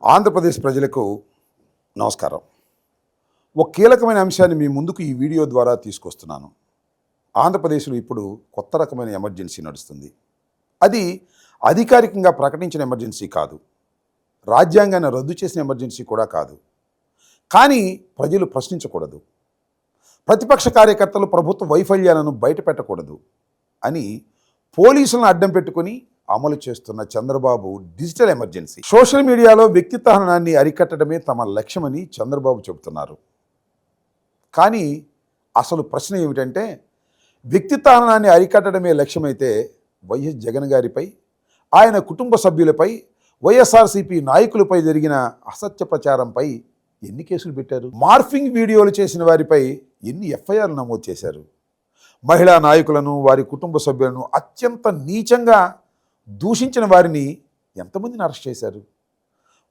ఆంధ్రప్రదేశ్ ప్రజలకు నమస్కారం. ఒక కీలకమైన అంశాన్ని మీ ముందుకు ఈ వీడియో ద్వారా తీసుకొస్తున్నాను. ఆంధ్రప్రదేశ్లో ఇప్పుడు కొత్త రకమైన ఎమర్జెన్సీ నడుస్తుంది. అది అధికారికంగా ప్రకటించిన ఎమర్జెన్సీ కాదు, రాజ్యాంగాన్ని రద్దు చేసిన ఎమర్జెన్సీ కూడా కాదు. కానీ ప్రజలు ప్రశ్నించకూడదు, ప్రతిపక్ష కార్యకర్తలు ప్రభుత్వ వైఫల్యాలను బయటపెట్టకూడదు అని పోలీసులను అడ్డం పెట్టుకుని అమలు చేస్తున్న చంద్రబాబు డిజిటల్ ఎమర్జెన్సీ. సోషల్ మీడియాలో వ్యక్తిత్వ హననాన్ని అరికట్టడమే తమ లక్ష్యమని చంద్రబాబు చెబుతున్నారు. కానీ అసలు ప్రశ్న ఏమిటంటే, వ్యక్తిత్వ హననాన్ని అరికట్టడమే లక్ష్యమైతే వైఎస్ జగన్ గారిపై, ఆయన కుటుంబ సభ్యులపై, వైఎస్ఆర్సీపీ నాయకులపై జరిగిన అసత్య ప్రచారంపై ఎన్ని కేసులు పెట్టారు? మార్ఫింగ్ వీడియోలు చేసిన వారిపై ఎన్ని ఎఫ్ఐఆర్లు నమోదు చేశారు? మహిళా నాయకులను, వారి కుటుంబ సభ్యులను అత్యంత నీచంగా దూషించిన వారిని ఎంతమందిని అరెస్ట్ చేశారు?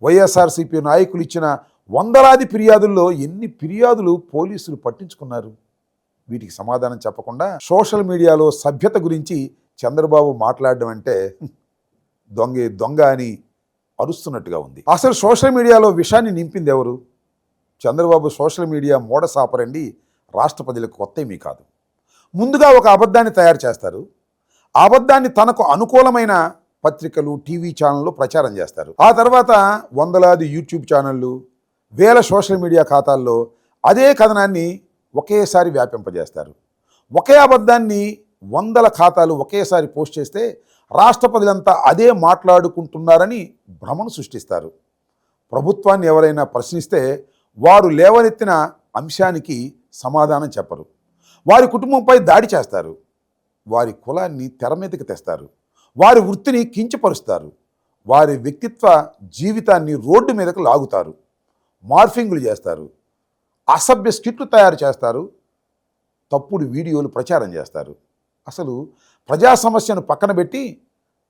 వైఎస్ఆర్సీపీ నాయకులు ఇచ్చిన వందలాది ఫిర్యాదుల్లో ఎన్ని ఫిర్యాదులు పోలీసులు పట్టించుకున్నారు? వీటికి సమాధానం చెప్పకుండా సోషల్ మీడియాలో సభ్యత గురించి చంద్రబాబు మాట్లాడడం అంటే దొంగే దొంగ అని అరుస్తున్నట్టుగా ఉంది. అసలు సోషల్ మీడియాలో విషాన్ని నింపింది ఎవరు? చంద్రబాబు సోషల్ మీడియా మోడస్ ఆపరండి రాష్ట్ర ప్రజలకు కొత్త ఏమీ కాదు. ముందుగా ఒక అబద్ధాన్ని తయారు చేస్తారు. ఆ అబద్ధాన్ని తనకు అనుకూలమైన పత్రికలు, టీవీ ఛానళ్ళు ప్రచారం చేస్తారు. ఆ తర్వాత వందలాది యూట్యూబ్ ఛానళ్ళు, వేల సోషల్ మీడియా ఖాతాల్లో అదే కథనాన్ని ఒకేసారి వ్యాపింపజేస్తారు. ఒకే అబద్ధాన్ని వందల ఖాతాలు ఒకేసారి పోస్ట్ చేస్తే రాష్ట్ర ప్రజలంతా అదే మాట్లాడుకుంటున్నారని భ్రమను సృష్టిస్తారు. ప్రభుత్వాన్ని ఎవరైనా ప్రశ్నిస్తే వారు లేవనెత్తిన అంశానికి సమాధానం చెప్పరు. వారి కుటుంబంపై దాడి చేస్తారు. వారి కులాన్ని తెర మీదకి తెస్తారు. వారి వృత్తిని కించపరుస్తారు. వారి వ్యక్తిత్వ జీవితాన్ని రోడ్డు మీదకు లాగుతారు. మార్ఫింగ్లు చేస్తారు. అసభ్య స్కిట్లు తయారు చేస్తారు. తప్పుడు వీడియోలు ప్రచారం చేస్తారు. అసలు ప్రజా సమస్యను పక్కన పెట్టి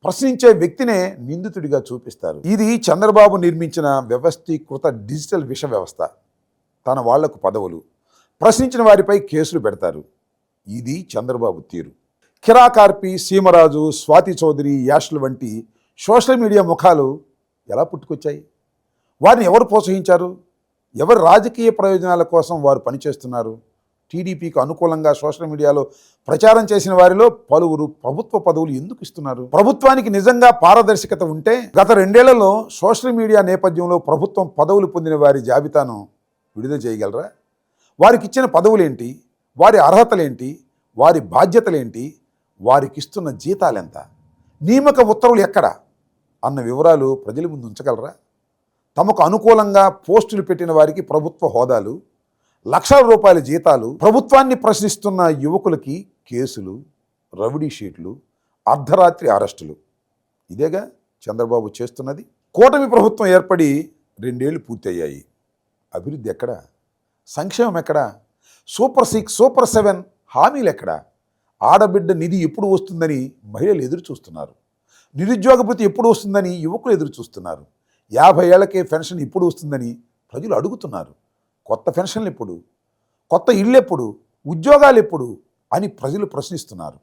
ప్రశ్నించే వ్యక్తినే నిందితుడిగా చూపిస్తారు. ఇది చంద్రబాబు నిర్మించిన వ్యవస్థీకృత డిజిటల్ విష వ్యవస్థ. తన వాళ్లకు పదవులు, ప్రశ్నించిన వారిపై కేసులు పెడతారు. ఇది చంద్రబాబు తీరు. కిరాకార్పి, సీమరాజు, స్వాతి చౌదరి, యాష్లు వంటి సోషల్ మీడియా ముఖాలు ఎలా పుట్టుకొచ్చాయి? వారిని ఎవరు ప్రోత్సహించారు? ఎవరి రాజకీయ ప్రయోజనాల కోసం వారు పనిచేస్తున్నారు? టీడీపీకి అనుకూలంగా సోషల్ మీడియాలో ప్రచారం చేసిన వారిలో పలువురు ప్రభుత్వ పదవులు ఎందుకు ఇస్తున్నారు? ప్రభుత్వానికి నిజంగా పారదర్శకత ఉంటే గత 2 ఏళ్లలో సోషల్ మీడియా నేపథ్యంలో ప్రభుత్వం పదవులు పొందిన వారి జాబితాను విడుదల చేయగలరా? వారికి ఇచ్చిన పదవులేంటి? వారి అర్హతలేంటి? వారి బాధ్యతలేంటి? వారికి ఇస్తున్న జీతాలెంత? నియామక ఉత్తర్వులు ఎక్కడ అన్న వివరాలు ప్రజల ముందు ఉంచగలరా? తమకు అనుకూలంగా పోస్టులు పెట్టిన వారికి ప్రభుత్వ హోదాలు, లక్షల రూపాయల జీతాలు, ప్రభుత్వాన్ని ప్రశ్నిస్తున్న యువకులకి కేసులు, రౌడీ షీట్లు, అర్ధరాత్రి అరెస్టులు. ఇదేగా చంద్రబాబు చేస్తున్నది. కూటమి ప్రభుత్వం ఏర్పడి 2 ఏళ్లు పూర్తయ్యాయి. అభివృద్ధి ఎక్కడా? సంక్షేమం ఎక్కడా? సూపర్ 6, సూపర్ 7 హామీలు ఎక్కడా? ఆడబిడ్డ నిధి ఎప్పుడు వస్తుందని మహిళలు ఎదురు చూస్తున్నారు. నిరుద్యోగ భృతి ఎప్పుడు వస్తుందని యువకులు ఎదురు చూస్తున్నారు. 50 ఏళ్లకే పెన్షన్ ఎప్పుడు వస్తుందని ప్రజలు అడుగుతున్నారు. కొత్త పెన్షన్లు ఎప్పుడు? కొత్త ఇళ్ళు ఎప్పుడు? ఉద్యోగాలు ఎప్పుడు అని ప్రజలు ప్రశ్నిస్తున్నారు.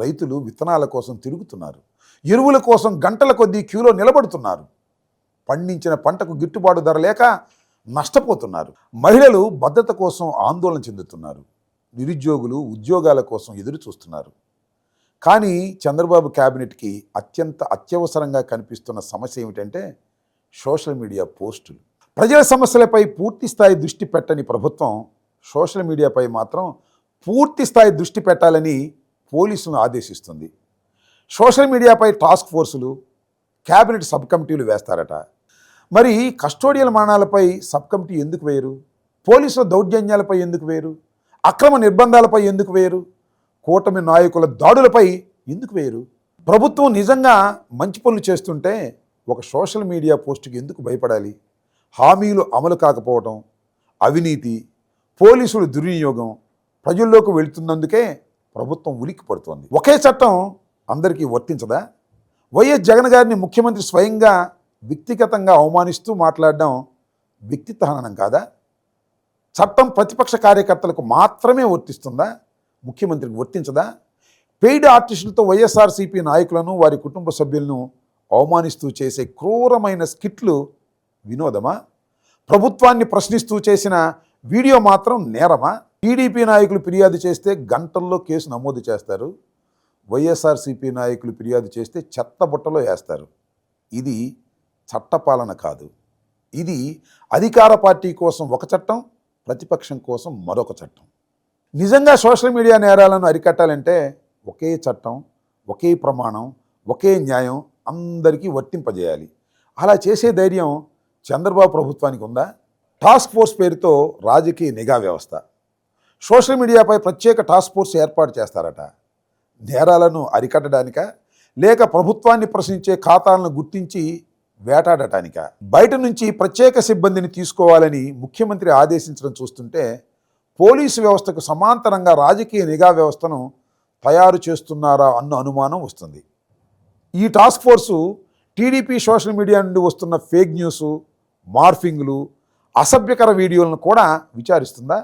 రైతులు విత్తనాల కోసం తిరుగుతున్నారు. ఎరువుల కోసం గంటల కొద్దీ క్యూలో నిలబడుతున్నారు. పండించిన పంటకు గిట్టుబాటు ధర లేక నష్టపోతున్నారు. మహిళలు భద్రత కోసం ఆందోళన చెందుతున్నారు. నిరుద్యోగులు ఉద్యోగాల కోసం ఎదురు చూస్తున్నారు. కానీ చంద్రబాబు క్యాబినెట్కి అత్యంత అత్యవసరంగా కనిపిస్తున్న సమస్య ఏమిటంటే సోషల్ మీడియా పోస్టులు. ప్రజల సమస్యలపై పూర్తి స్థాయి దృష్టి పెట్టని ప్రభుత్వం సోషల్ మీడియాపై మాత్రం పూర్తి స్థాయి దృష్టి పెట్టాలని పోలీసులను ఆదేశిస్తుంది. సోషల్ మీడియాపై టాస్క్ ఫోర్సులు, క్యాబినెట్ సబ్ కమిటీలు వేస్తారట. మరి కస్టోడియల్ మరణాలపై సబ్ కమిటీ ఎందుకు వేయరు? పోలీసుల దౌర్జన్యాలపై ఎందుకు వేయరు? అక్రమ నిర్బంధాలపై ఎందుకు వేయరు? కూటమి నాయకుల దాడులపై ఎందుకు వేయరు? ప్రభుత్వం నిజంగా మంచి పనులు చేస్తుంటే ఒక సోషల్ మీడియా పోస్టుకి ఎందుకు భయపడాలి? హామీలు అమలు కాకపోవడం, అవినీతి, పోలీసుల దుర్వినియోగం ప్రజల్లోకి వెళుతున్నందుకే ప్రభుత్వం ఉలిక్కి పడుతోంది. ఒకే చట్టం అందరికీ వర్తించదా? వైఎస్ జగన్ గారిని ముఖ్యమంత్రి స్వయంగా వ్యక్తిగతంగా అవమానిస్తూ మాట్లాడడం వ్యక్తిత్వ హననం కాదా? చట్టం ప్రతిపక్ష కార్యకర్తలకు మాత్రమే వర్తిస్తుందా? ముఖ్యమంత్రికి వర్తించదా? పెయిడ్ ఆర్టిస్టులతో వైఎస్ఆర్సీపీ నాయకులను, వారి కుటుంబ సభ్యులను అవమానిస్తూ చేసే క్రూరమైన స్కిట్లు వినోదమా? ప్రభుత్వాన్ని ప్రశ్నిస్తూ చేసిన వీడియో మాత్రం నేరమా? టీడీపీ నాయకులు ఫిర్యాదు చేస్తే గంటల్లో కేసు నమోదు చేస్తారు. వైఎస్ఆర్సీపీ నాయకులు ఫిర్యాదు చేస్తే చెత్తబుట్టలో వేస్తారు. ఇది చట్టపాలన కాదు. ఇది అధికార పార్టీ కోసం ఒక చట్టం, ప్రతిపక్షం కోసం మరొక చట్టం. నిజంగా సోషల్ మీడియా నేరాలను అరికట్టాలంటే ఒకే చట్టం, ఒకే ప్రమాణం, ఒకే న్యాయం అందరికీ వర్తింపజేయాలి. అలా చేసే ధైర్యం చంద్రబాబు ప్రభుత్వానికి ఉందా? టాస్క్ ఫోర్స్ పేరుతో రాజకీయ నిఘా వ్యవస్థ. సోషల్ మీడియాపై ప్రత్యేక టాస్క్ ఫోర్స్ ఏర్పాటు చేస్తారట. నేరాలను అరికట్టడానిక, లేక ప్రభుత్వాన్ని ప్రశ్నించే ఖాతాలను గుర్తించి వేటాడటానిక? బయట నుంచి ప్రత్యేక సిబ్బందిని తీసుకోవాలని ముఖ్యమంత్రి ఆదేశించడం చూస్తుంటే పోలీసు వ్యవస్థకు సమాంతరంగా రాజకీయ నిఘా వ్యవస్థను తయారు చేస్తున్నారా అన్న అనుమానం వస్తుంది. ఈ task force TDP social media నుండి వస్తున్న ఫేక్ న్యూస్, మార్ఫింగ్లు, అసభ్యకర వీడియోలను కూడా విచారిస్తుందా?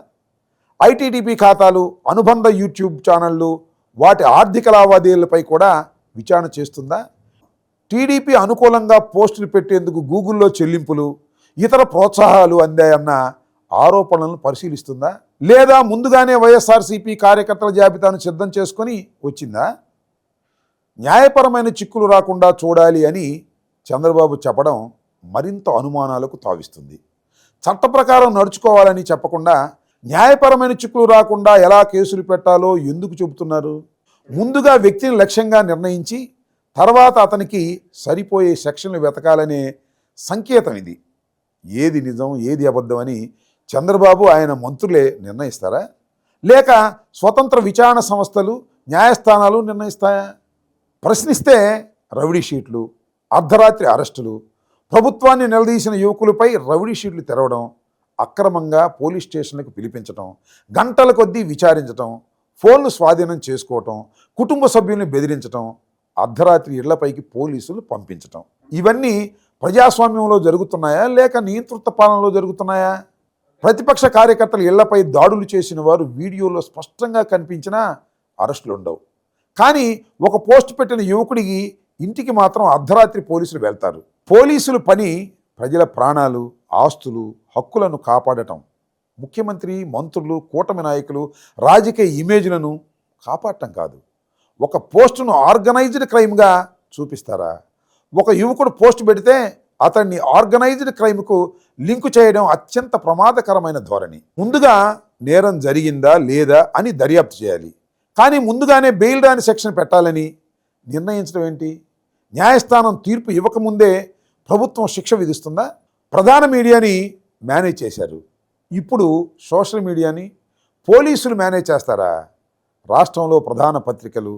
ఐటీడీపీ ఖాతాలు, అనుబంధ యూట్యూబ్ ఛానళ్ళు, వాటి ఆర్థిక లావాదేవీలపై కూడా విచారణ చేస్తుందా? టీడీపీ అనుకూలంగా పోస్టులు పెట్టేందుకు గూగుల్లో చెల్లింపులు, ఇతర ప్రోత్సాహాలు అందాయన్న ఆరోపణలను పరిశీలిస్తుందా? లేదా ముందుగానే వైఎస్ఆర్సీపీ కార్యకర్తల జాబితాను సిద్ధం చేసుకొని వచ్చిందా? న్యాయపరమైన చిక్కులు రాకుండా చూడాలి అని చంద్రబాబు చెప్పడం మరింత అనుమానాలకు తావిస్తుంది. చట్ట ప్రకారం నడుచుకోవాలని చెప్పకుండా న్యాయపరమైన చిక్కులు రాకుండా ఎలా కేసులు పెట్టాలో ఎందుకు చెబుతున్నారు? ముందుగా వ్యక్తిని లక్ష్యంగా నిర్ణయించి తర్వాత అతనికి సరిపోయే సెక్షన్లు వెతకాలనే సంకేతం ఇది. ఏది నిజం, ఏది అబద్ధం అని చంద్రబాబు ఆయన మంత్రులే నిర్ణయిస్తారా? లేక స్వతంత్ర విచారణ సంస్థలు, న్యాయస్థానాలు నిర్ణయిస్తాయా? ప్రశ్నిస్తే రౌడీ షీట్లు, అర్ధరాత్రి అరెస్టులు, ప్రభుత్వాన్ని నిలదీసిన యువకులపై రౌడీ షీట్లు తెరవడం, అక్రమంగా పోలీస్ స్టేషన్లకు పిలిపించటం, గంటల కొద్దీ విచారించటం, ఫోన్లు స్వాధీనం చేసుకోవటం, కుటుంబ సభ్యుల్ని బెదిరించటం, అర్ధరాత్రి ఇళ్లపైకి పోలీసులు పంపించటం, ఇవన్నీ ప్రజాస్వామ్యంలో జరుగుతున్నాయా లేక నియంతృత్వ పాలనలో జరుగుతున్నాయా? ప్రతిపక్ష కార్యకర్తలు ఇళ్లపై దాడులు చేసిన వారు వీడియోలో స్పష్టంగా కనిపించినా అరెస్టులు ఉండవు. కానీ ఒక పోస్ట్ పెట్టిన యువకుడికి ఇంటికి మాత్రం అర్ధరాత్రి పోలీసులు వెళ్తారు. పోలీసుల పని ప్రజల ప్రాణాలు, ఆస్తులు, హక్కులను కాపాడటం. ముఖ్యమంత్రి, మంత్రులు, కూటమి నాయకులు రాజకీయ ఇమేజ్లను కాపాడటం కాదు. ఒక పోస్టును ఆర్గనైజ్డ్ క్రైమ్గా చూపిస్తారా? ఒక యువకుడు పోస్ట్ పెడితే అతన్ని ఆర్గనైజ్డ్ క్రైమ్కు లింకు చేయడం అత్యంత ప్రమాదకరమైన ధోరణి. ముందుగా నేరం జరిగిందా లేదా అని దర్యాప్తు చేయాలి. కానీ ముందుగానే బెయిల్ రాని సెక్షన్ పెట్టాలని నిర్ణయించడం ఏంటి? న్యాయస్థానం తీర్పు ఇవ్వకముందే ప్రభుత్వం శిక్ష విధిస్తుందా? ప్రధాన మీడియాని మేనేజ్ చేశారు. ఇప్పుడు సోషల్ మీడియాని పోలీసులు మేనేజ్ చేస్తారా? రాష్ట్రంలో ప్రధాన పత్రికలు,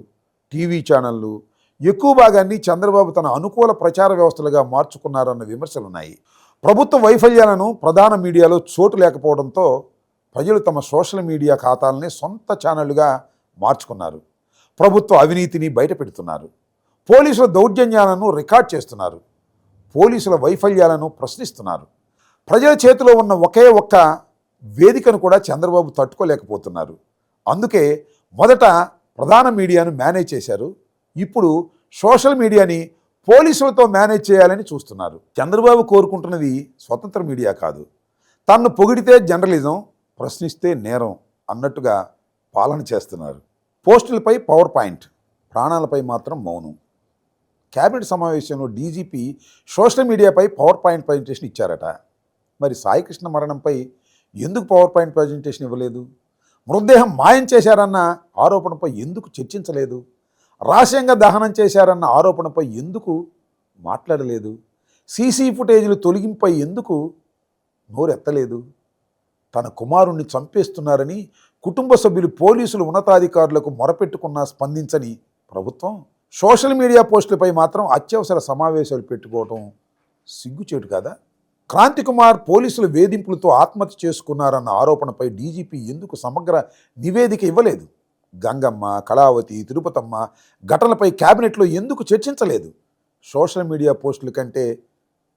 టీవీ ఛానళ్ళు ఎక్కువ భాగాన్ని చంద్రబాబు తన అనుకూల ప్రచార వ్యవస్థలుగా మార్చుకున్నారన్న విమర్శలున్నాయి. ప్రభుత్వ వైఫల్యాలను ప్రధాన మీడియాలో చోటు లేకపోవడంతో ప్రజలు తమ సోషల్ మీడియా ఖాతాలని సొంత ఛానళ్లుగా మార్చుకున్నారు. ప్రభుత్వ అవినీతిని బయటపెడుతున్నారు. పోలీసుల దౌర్జన్యాలను రికార్డ్ చేస్తున్నారు. పోలీసుల వైఫల్యాలను ప్రశ్నిస్తున్నారు. ప్రజల చేతిలో ఉన్న ఒకే ఒక్క వేదికను కూడా చంద్రబాబు తట్టుకోలేకపోతున్నారు. అందుకే మొదట ప్రధాన మీడియాను మేనేజ్ చేశారు. ఇప్పుడు సోషల్ మీడియాని పోలీసులతో మేనేజ్ చేయాలని చూస్తున్నారు. చంద్రబాబు కోరుకుంటున్నది స్వతంత్ర మీడియా కాదు. తన్ను పొగిడితే జర్నలిజం, ప్రశ్నిస్తే నేరం అన్నట్టుగా పాలన చేస్తున్నారు. పోస్టులపై పవర్ పాయింట్, ప్రాణాలపై మాత్రం మౌనం. కేబినెట్ సమావేశంలో డీజీపీ సోషల్ మీడియాపై పవర్ పాయింట్ ప్రజెంటేషన్ ఇచ్చారట. మరి సాయికృష్ణ మరణంపై ఎందుకు పవర్ పాయింట్ ప్రజెంటేషన్ ఇవ్వలేదు? మృతదేహం మాయం చేశారన్న ఆరోపణపై ఎందుకు చర్చించలేదు? రహస్యంగా దహనం చేశారన్న ఆరోపణపై ఎందుకు మాట్లాడలేదు? సీసీ ఫుటేజీలు తొలగింపై ఎందుకు నోరెత్తలేదు? తన కుమారుణ్ణి చంపేస్తున్నారని కుటుంబ సభ్యులు, పోలీసులు, ఉన్నతాధికారులకు మొరపెట్టుకున్నా స్పందించని ప్రభుత్వం సోషల్ మీడియా పోస్టులపై మాత్రం అత్యవసర సమావేశాలు పెట్టుకోవటం సిగ్గుచేటు కదా? క్రాంతి కుమార్ పోలీసుల వేధింపులతో ఆత్మహత్య చేసుకున్నారన్న ఆరోపణపై డీజీపీ ఎందుకు సమగ్ర నివేదిక ఇవ్వలేదు? గంగమ్మ, కళావతి, తిరుపతమ్మ ఘటనలపై కేబినెట్లో ఎందుకు చర్చించలేదు? సోషల్ మీడియా పోస్టుల కంటే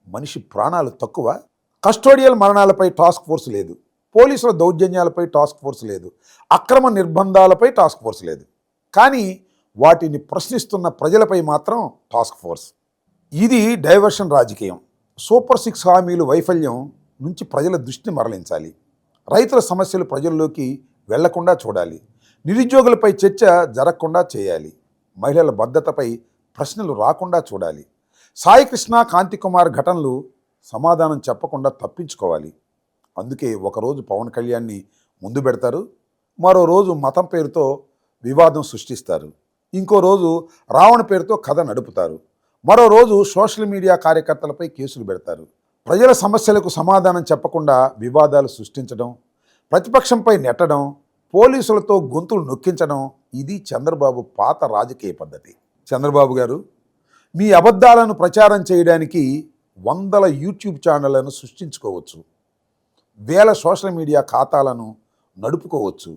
మనిషి ప్రాణాలు తక్కువ? కస్టోడియల్ మరణాలపై టాస్క్ ఫోర్స్ లేదు. పోలీసుల దౌర్జన్యాలపై టాస్క్ ఫోర్స్ లేదు. అక్రమ నిర్బంధాలపై టాస్క్ ఫోర్స్ లేదు. కానీ వాటిని ప్రశ్నిస్తున్న ప్రజలపై మాత్రం టాస్క్ ఫోర్స్. ఇది డైవర్షన్ రాజకీయం. సూపర్ 6 హామీలు వైఫల్యం నుంచి ప్రజల దృష్టిని మరలించాలి. రైతుల సమస్యలు ప్రజల్లోకి వెళ్లకుండా చూడాలి. నిరుద్యోగులపై చర్చ జరగకుండా చేయాలి. మహిళల భద్రతపై ప్రశ్నలు రాకుండా చూడాలి. సాయికృష్ణ, కాంతికుమార్ ఘటనలు సమాధానం చెప్పకుండా తప్పించుకోవాలి. అందుకే ఒకరోజు పవన్ కళ్యాణ్ని ముందు పెడతారు, మరో రోజు మతం పేరుతో వివాదం సృష్టిస్తారు, ఇంకో రోజు రావణ పేరుతో కథ నడుపుతారు, మరో రోజు సోషల్ మీడియా కార్యకర్తలపై కేసులు పెడతారు. ప్రజల సమస్యలకు సమాధానం చెప్పకుండా వివాదాలు సృష్టించడం, ప్రతిపక్షంపై నెట్టడం, పోలీసులతో గొంతులు నొక్కించడం ఇది చంద్రబాబు పాత రాజకీయ పద్ధతి. చంద్రబాబు గారు, మీ అబద్ధాలను ప్రచారం చేయడానికి వందల యూట్యూబ్ ఛానళ్లను సృష్టించుకోవచ్చు, వేల సోషల్ మీడియా ఖాతాలను నడుపుకోవచ్చు.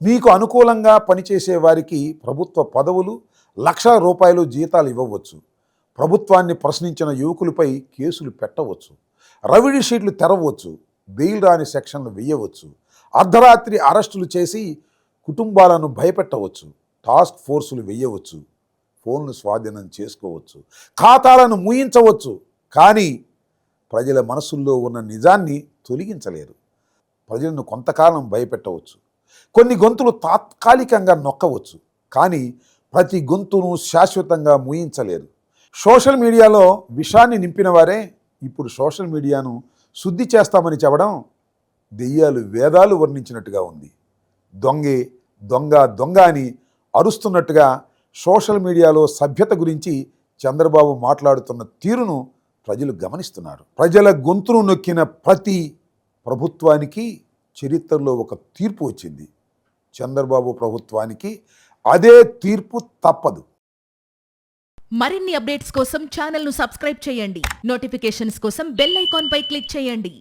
మీకు అనుకూలంగా పనిచేసే వారికి ప్రభుత్వ పదవులు, లక్షల రూపాయలు జీతాలు ఇవ్వవచ్చు. ప్రభుత్వాన్ని ప్రశ్నించిన యువకులపై కేసులు పెట్టవచ్చు, రవిడీ షీట్లు తెరవచ్చు, బెయిల్ రాని సెక్షన్లు వేయవచ్చు, అర్ధరాత్రి అరెస్టులు చేసి కుటుంబాలను భయపెట్టవచ్చు, టాస్క్ ఫోర్సులు వేయవచ్చు, ఫోన్లు స్వాధీనం చేసుకోవచ్చు, ఖాతాలను మూయించవచ్చు. కానీ ప్రజల మనసుల్లో ఉన్న నిజాన్ని తొలగించలేరు. ప్రజలను కొంతకాలం భయపెట్టవచ్చు, కొన్ని గొంతులు తాత్కాలికంగా నొక్కవచ్చు, కానీ ప్రతి గొంతును శాశ్వతంగా మూయించలేరు. సోషల్ మీడియాలో విషాన్ని నింపిన వారే ఇప్పుడు సోషల్ మీడియాను శుద్ధి చేస్తామని చెప్పడం దెయ్యాలు వేదాలు వర్ణించినట్టుగా ఉంది. దొంగే దొంగ దొంగ అని అరుస్తున్నట్టుగా సోషల్ మీడియాలో సభ్యత గురించి చంద్రబాబు మాట్లాడుతున్న తీరును ప్రజలు గమనిస్తున్నారు. ప్రజల గొంతును నొక్కిన ప్రతి ప్రభుత్వానికి చరిత్రలో ఒక తీర్పు వచ్చింది. చంద్రబాబు ప్రభుత్వానికి అదే తీర్పు తప్పదు. మరిన్ని అప్డేట్స్ కోసం ఛానల్ను సబ్స్క్రైబ్ చేయండి. నోటిఫికేషన్స్ కోసం బెల్ ఐకాన్ పై క్లిక్ చేయండి.